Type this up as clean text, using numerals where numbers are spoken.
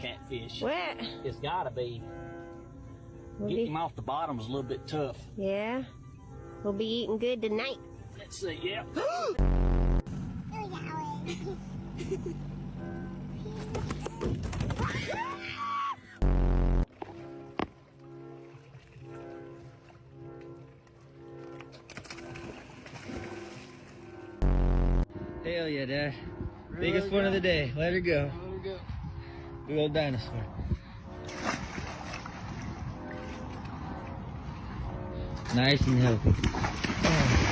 catfish. What? It's gotta be. We'll Getting be, him off the bottom is a little bit tough. yeah. We'll be eating good tonight. Let's see, yeah. Hell yeah, Dad. Biggest one of the day. Let her go. There we go. Big old dinosaur. Nice and healthy. Oh.